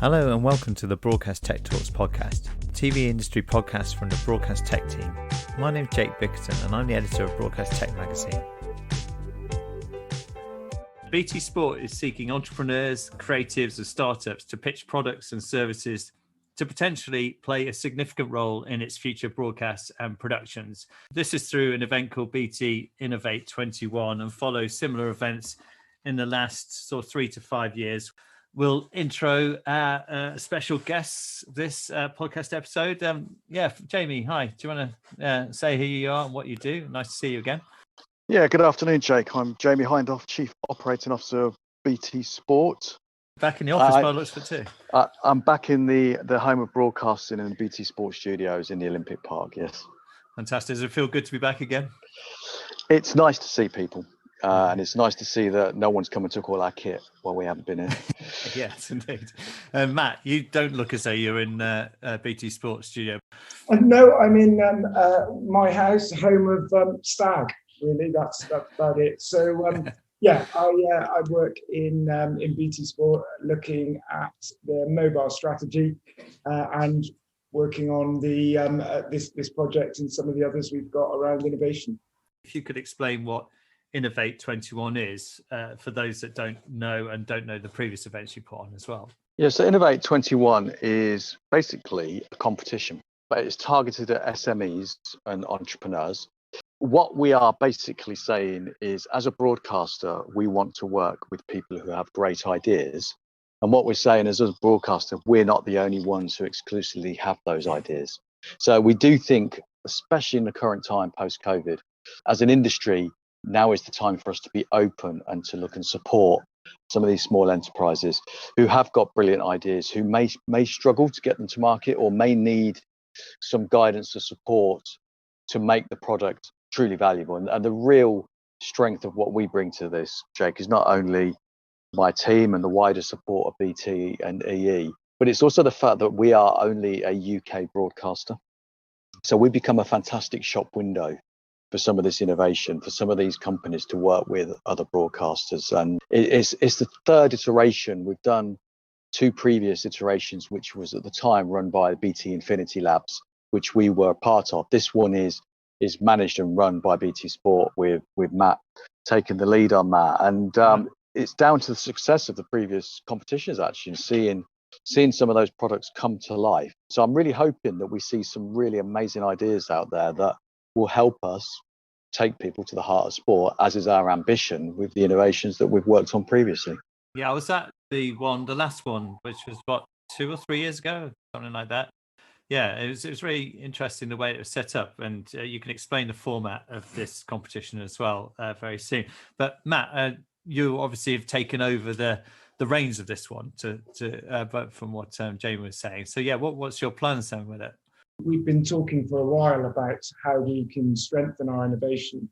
Hello and welcome to the Broadcast Tech Talks podcast, TV industry podcast from the Broadcast Tech team. My name's Jake Bickerton and I'm the editor of Broadcast Tech magazine. BT Sport is seeking entrepreneurs, creatives and startups to pitch products and services to potentially play a significant role in its future broadcasts and productions. This is through an event called BT Innovate 21 and follows similar events in the last sort of 3 to 5 years. We'll intro special guests this podcast episode. Jamie, hi. Do you want to say who you are and what you do? Nice to see you again. Yeah, good afternoon, Jake. I'm Jamie Hindhaugh, Chief Operating Officer of BT Sport. Back in the office by the looks of it too. I'm back in the home of broadcasting in the BT Sport studios in the Olympic Park, yes. Fantastic. Does it feel good to be back again? It's nice to see people. And it's nice to see that no one's come and took all our kit while we haven't been in. Yes, indeed. Matt, you don't look as though you're in BT Sports studio. No, I'm in my house, home of Stagg. Really, that's about it. So I work in BT Sport, looking at the mobile strategy and working on the this project and some of the others we've got around innovation. If you could explain what Innovate 21 is for those that don't know the previous events you put on as well. Yeah, so Innovate 21 is basically a competition, but it's targeted at SMEs and entrepreneurs. What we are basically saying is, as a broadcaster, we want to work with people who have great ideas. And what we're saying is, as a broadcaster, we're not the only ones who exclusively have those ideas. So we do think, especially in the current time post-COVID, as an industry, now is the time for us to be open and to look and support some of these small enterprises who have got brilliant ideas, who may struggle to get them to market or may need some guidance or support to make the product truly valuable. And the real strength of what we bring to this, Jake, is not only my team and the wider support of BT and EE, but it's also the fact that we are only a UK broadcaster. So we become a fantastic shop window for some of this innovation, for some of these companies to work with other broadcasters. And it's the third iteration. We've done 2 previous iterations, which was at the time run by BT Infinity Labs, which we were part of. This one is managed and run by BT Sport with Matt taking the lead on that. And it's down to the success of the previous competitions, actually, seeing some of those products come to life. So I'm really hoping that we see some really amazing ideas out there that will help us take people to the heart of sport, as is our ambition with the innovations that we've worked on previously. Yeah, I was at the last one, which was 2 or 3 years ago, something like that. Yeah, it was really interesting the way it was set up, and you can explain the format of this competition as well very soon. But Matt, you obviously have taken over the reins of this one but from what Jamie was saying. So yeah, what's your plans then with it? We've been talking for a while about how we can strengthen our innovation.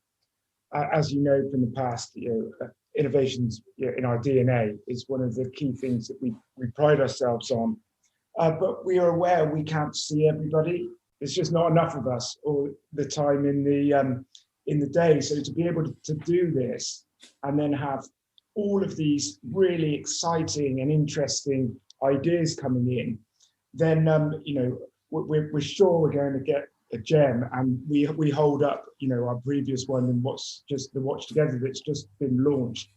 As you know from the past, innovations in our DNA is one of the key things that we pride ourselves on. But we are aware we can't see everybody. There's just not enough of us all the time in the day. So to be able to do this and then have all of these really exciting and interesting ideas coming in, then we're sure we're going to get a gem. And we hold up our previous one and what's just the Watch Together that's just been launched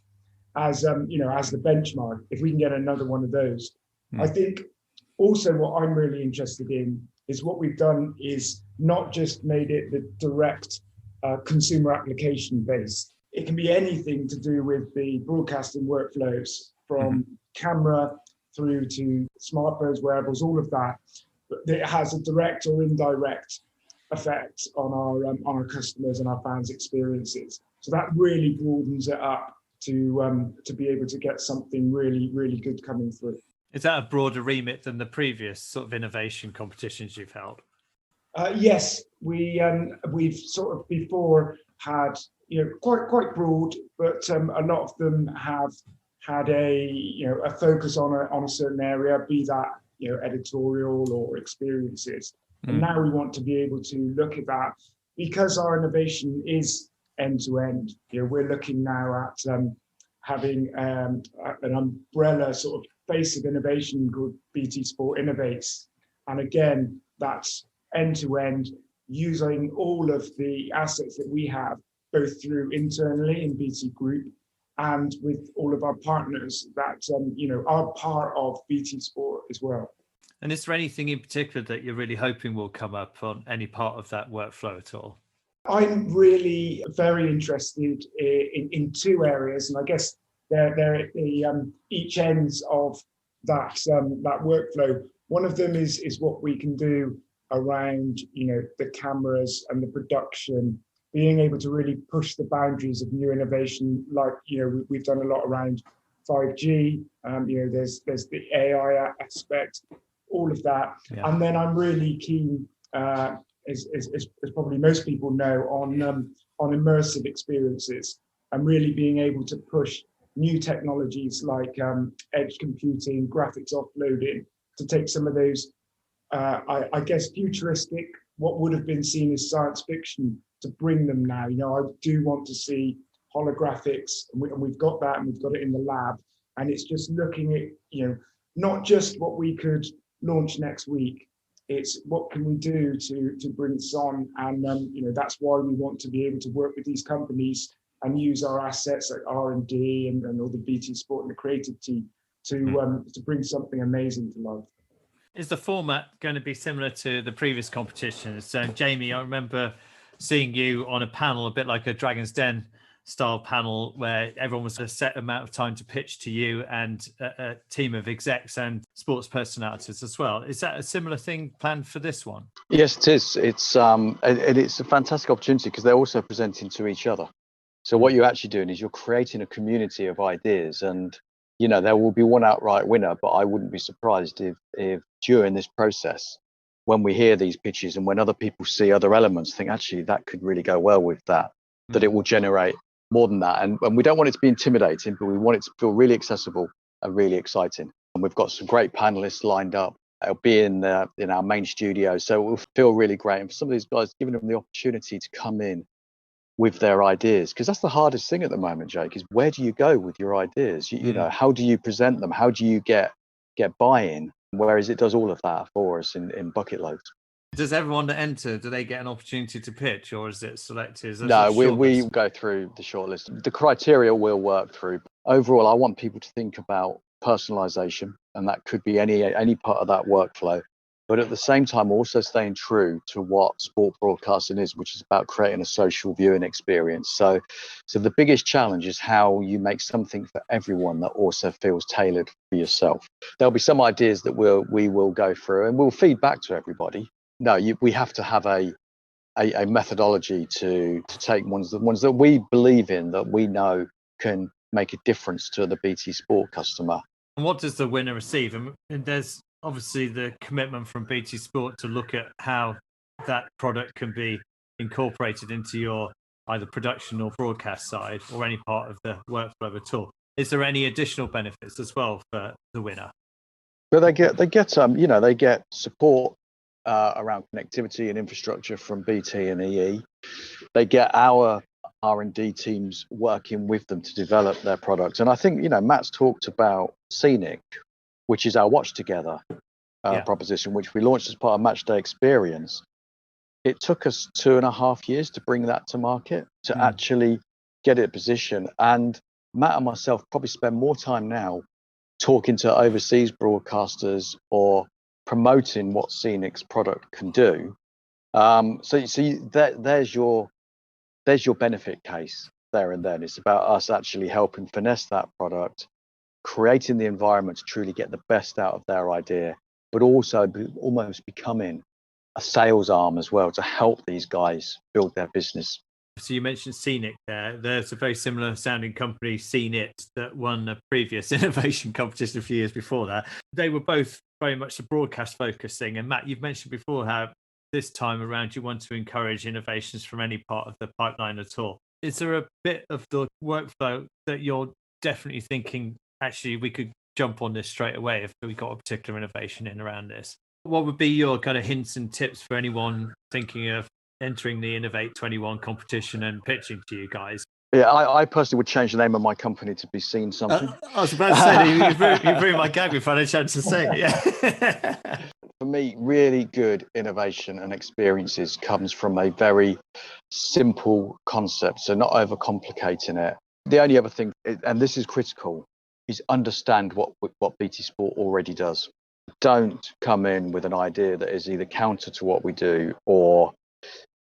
as as the benchmark. If we can get another one of those, I think. Also, what I'm really interested in is what we've done is not just made it the direct consumer application base. It can be anything to do with the broadcasting workflows, from camera through to smartphones, wearables, all of that. But it has a direct or indirect effect on our customers and our fans' experiences. So that really broadens it up to be able to get something really, really good coming through. Is that a broader remit than the previous sort of innovation competitions you've held? Yes, we've sort of before had quite broad, but a lot of them have had a focus on a certain area, be that editorial or experiences. And now we want to be able to look at that because our innovation is end to end. We're looking now at having an umbrella sort of face of innovation called BT Sport Innovates. And again, that's end to end, using all of the assets that we have, both through internally in BT Group and with all of our partners that are part of BT Sport as well. And is there anything in particular that you're really hoping will come up on any part of that workflow at all? I'm really very interested in two areas, and I guess they're at the each ends of that workflow. One of them is what we can do around the cameras and the production, being able to really push the boundaries of new innovation. Like we've done a lot around 5G. There's the AI aspect, all of that, and then I'm really keen. As probably most people know, on immersive experiences and really being able to push new technologies like edge computing, graphics offloading, to take some of those, I guess, futuristic, what would have been seen as science fiction, to bring them now. I do want to see holographics, and we've got that, and we've got it in the lab. And it's just looking at, not just what we could launch next week, it's what can we do to bring this on, and that's why we want to be able to work with these companies and use our assets like R&D and all the BT Sport and the creative team to bring something amazing to life. Is the format going to be similar to the previous competitions? So, Jamie, I remember seeing you on a panel, a bit like a Dragon's Den style panel, where everyone was a set amount of time to pitch to you and a team of execs and sports personalities as well. Is that a similar thing planned for this one? Yes, it is. It's a fantastic opportunity because they're also presenting to each other. So what you're actually doing is you're creating a community of ideas, and there will be one outright winner, but I wouldn't be surprised if during this process, when we hear these pitches and when other people see other elements, think actually that could really go well with that it will generate more than that. And we don't want it to be intimidating, but we want it to feel really accessible and really exciting. And we've got some great panelists lined up. It'll be in our main studio, so it will feel really great. And for some of these guys, giving them the opportunity to come in with their ideas, because that's the hardest thing at the moment, Jake, is where do you go with your ideas? How do you present them? How do you get buy-in? Whereas it does all of that for us in bucket loads. Does everyone that enter, do they get an opportunity to pitch, or is it selected? No, we go through the shortlist. The criteria we'll work through. Overall, I want people to think about personalization, and that could be any part of that workflow. But at the same time, also staying true to what sport broadcasting is, which is about creating a social viewing experience. So the biggest challenge is how you make something for everyone that also feels tailored for yourself. There'll be some ideas that we will go through, and we'll feed back to everybody. No, we have to have a methodology to take the ones that we believe in, that we know can make a difference to the BT Sport customer. And what does the winner receive? And there's obviously the commitment from BT Sport to look at how that product can be incorporated into your either production or broadcast side, or any part of the workflow at all. Is there any additional benefits as well for the winner? But they get support around connectivity and infrastructure from BT and EE. They get our R&D teams working with them to develop their products. And I think, Matt's talked about Sceenic, which is our Watch Together proposition, which we launched as part of Match Day Experience. It took us 2.5 years to bring that to market, to actually get it positioned. And Matt and myself probably spend more time now talking to overseas broadcasters or promoting what Scenic's product can do. There's your benefit case there and then. It's about us actually helping finesse that product, creating the environment to truly get the best out of their idea, but also almost becoming a sales arm as well to help these guys build their business. So you mentioned Scenic there. There's a very similar sounding company, Seenit, that won a previous innovation competition a few years before that. They were both very much a broadcast focused thing. And Matt, you've mentioned before how this time around you want to encourage innovations from any part of the pipeline at all. Is there a bit of the workflow that you're definitely thinking, actually, we could jump on this straight away if we got a particular innovation in around this? What would be your kind of hints and tips for anyone thinking of entering the Innovate 21 competition and pitching to you guys? Yeah, I personally would change the name of my company to be Seen Something. I was about to say, you ruined my gag before I had a chance to say it. Yeah. For me, really good innovation and experiences comes from a very simple concept, so not overcomplicating it. The only other thing, and this is critical, is understand what BT Sport already does. Don't come in with an idea that is either counter to what we do or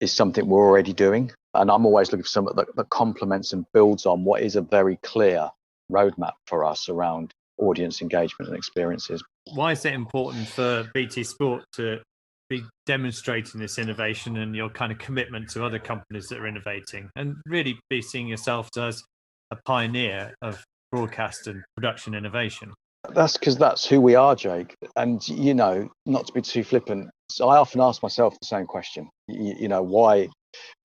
is something we're already doing. And I'm always looking for something that complements and builds on what is a very clear roadmap for us around audience engagement and experiences. Why is it important for BT Sport to be demonstrating this innovation and your kind of commitment to other companies that are innovating, and really be seeing yourself as a pioneer of broadcast and production innovation? That's because that's who we are, Jake. And, not to be too flippant, so I often ask myself the same question,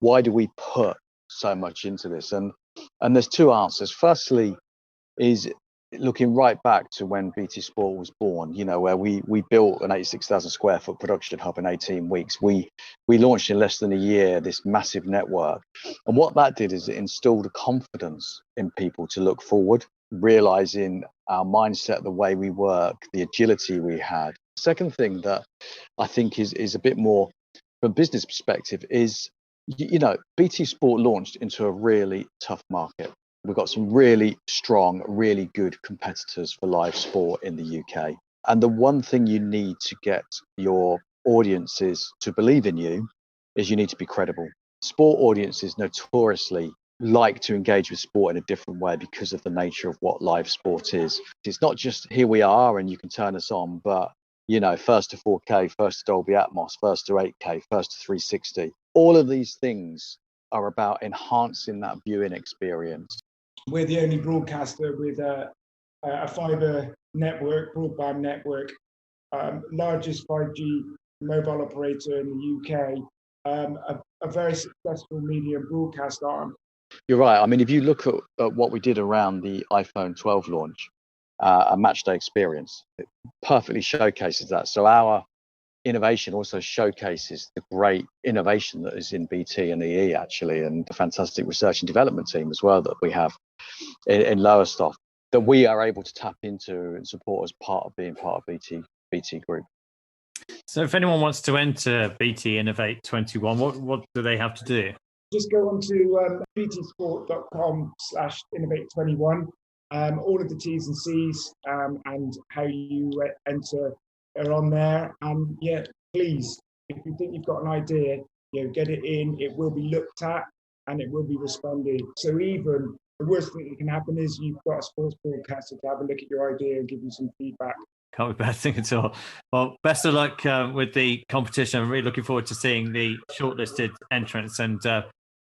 why do we put so much into this? And there's two answers. Firstly, is looking right back to when BT Sport was born, where we built an 86,000 square foot production hub in 18 weeks. We launched in less than a year this massive network. And what that did is it instilled a confidence in people to look forward, realizing our mindset, the way we work, the agility we had. Second thing that I think is a bit more from a business perspective is, BT Sport launched into a really tough market. We've got some really strong, really good competitors for live sport in the UK. And the one thing you need to get your audiences to believe in you is you need to be credible. Sport audiences notoriously like to engage with sport in a different way because of the nature of what live sport is. It's not just here we are and you can turn us on, but first to 4K, first to Dolby Atmos, first to 8K, first to 360. All of these things are about enhancing that viewing experience. We're the only broadcaster with a fibre network, broadband network, largest 5G mobile operator in the UK, a very successful media broadcast arm. You're right. I mean, if you look at what we did around the iPhone 12 launch, a match day experience, it perfectly showcases that. So our innovation also showcases the great innovation that is in BT and EE actually, and the fantastic research and development team as well that we have in Lowestoft, that we are able to tap into and support as part of being part of BT Group. So if anyone wants to enter BT Innovate 21, what do they have to do? Just go on to btsport.com/innovate21. All of the T's and C's and how you enter are on there. And please, if you think you've got an idea, get it in. It will be looked at and it will be responded. So even the worst thing that can happen is you've got a sports broadcaster to have a look at your idea and give you some feedback. Can't be a bad thing at all. Well, best of luck with the competition. I'm really looking forward to seeing the shortlisted entrants and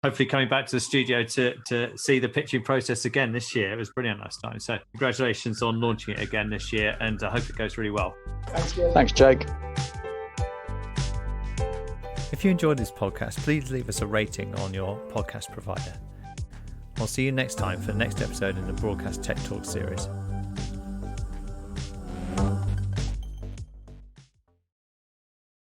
hopefully coming back to the studio to see the pitching process again this year. It was brilliant last time. So congratulations on launching it again this year, and I hope it goes really well. Thanks, Jake. If you enjoyed this podcast, please leave us a rating on your podcast provider. I'll see you next time for the next episode in the Broadcast Tech Talk series.